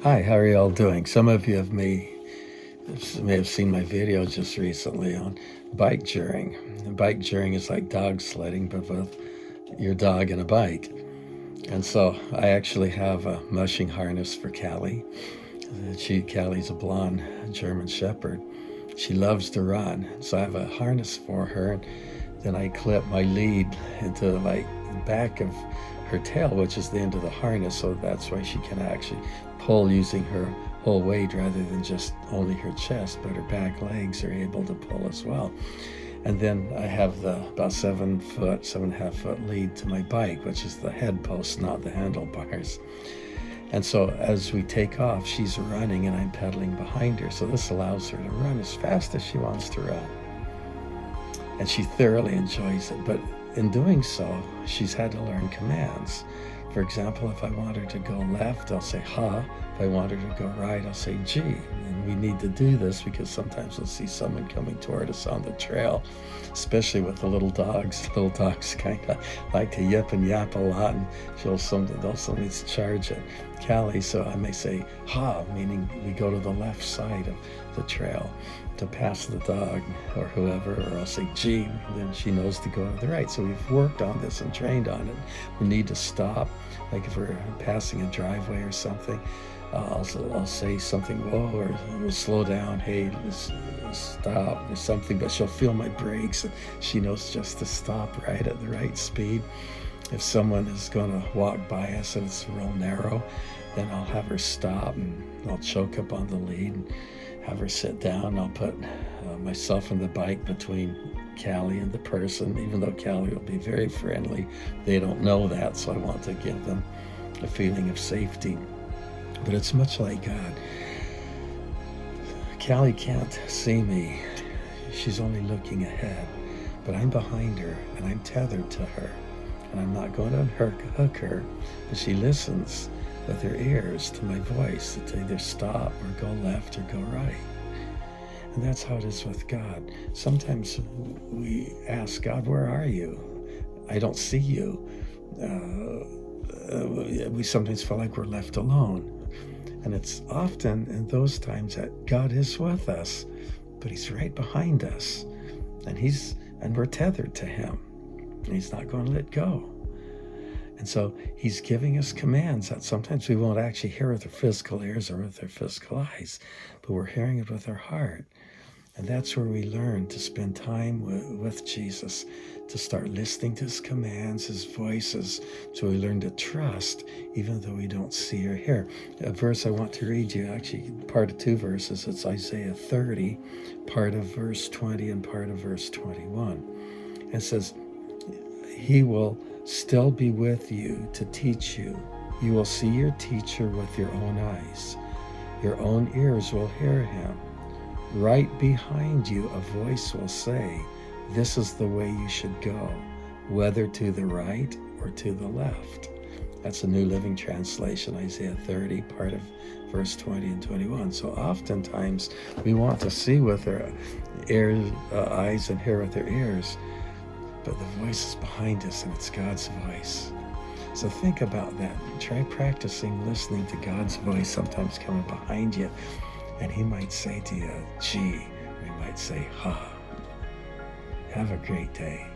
Hi, how are you all doing? Some of you may have seen my video just recently on bike joring. Bike joring is like dog sledding, but with your dog and a bike. And so I actually have a mushing harness for Cali. Callie's a blonde German Shepherd. She loves to run, so I have a harness for her. And then I clip my lead into like the back of her tail, which is the end of the harness, so that's why she can actually pull using her whole weight rather than just only her chest, but her back legs are able to pull as well. And then I have the about 7.5 foot lead to my bike, which is the head post, not the handlebars. And so as we take off, she's running and I'm pedaling behind her. So this allows her to run as fast as she wants to run. And she thoroughly enjoys it. But in doing so, she's had to learn commands. For example, if I want her to go left, I'll say ha. If I want her to go right, I'll say G. And we need to do this because sometimes we'll see someone coming toward us on the trail, especially with the little dogs. Little dogs kind of like to yip and yap a lot, and they'll sometimes charge at Cali. So I may say ha, meaning we go to the left side of the trail to pass the dog or whoever, or I'll say G, then she knows to go to the right. So we've worked on this and trained on it. We need to stop, like if we're passing a driveway or something, I'll say something, whoa, or we'll slow down, hey, let's stop or something, but she'll feel my brakes and she knows just to stop right at the right speed. If someone is going to walk by us and it's real narrow, then I'll have her stop and I'll choke up on the lead and have her sit down. I'll put myself and the bike between Callie and the person, even though Callie will be very friendly. They don't know that, so I want to give them a feeling of safety. But it's much like God. Callie can't see me. She's only looking ahead, but I'm behind her and I'm tethered to her. And I'm not going to hook her, but she listens with her ears to my voice to either stop or go left or go right. And that's how it is with God. Sometimes we ask God, where are you? I don't see you. We sometimes feel like we're left alone. And it's often in those times that God is with us, but he's right behind us. And we're tethered to him. And he's not going to let go. And so he's giving us commands that sometimes we won't actually hear with our physical ears or with our physical eyes, but we're hearing it with our heart. And that's where we learn to spend time with Jesus, to start listening to his commands, his voices, so we learn to trust even though we don't see or hear. A verse I want to read you, actually part of two verses, it's Isaiah 30, part of verse 20 and part of verse 21. It says, he will still be with you to teach you. You will see your teacher with your own eyes. Your own ears will hear him. Right behind you, a voice will say, this is the way you should go, whether to the right or to the left. That's a New Living Translation, Isaiah 30, part of verse 20 and 21. So oftentimes we want to see with our eyes and hear with our ears, but the voice is behind us and it's God's voice. So think about that. Try practicing listening to God's voice sometimes coming behind you. And he might say to you, gee, or he might say, ha. Have a great day.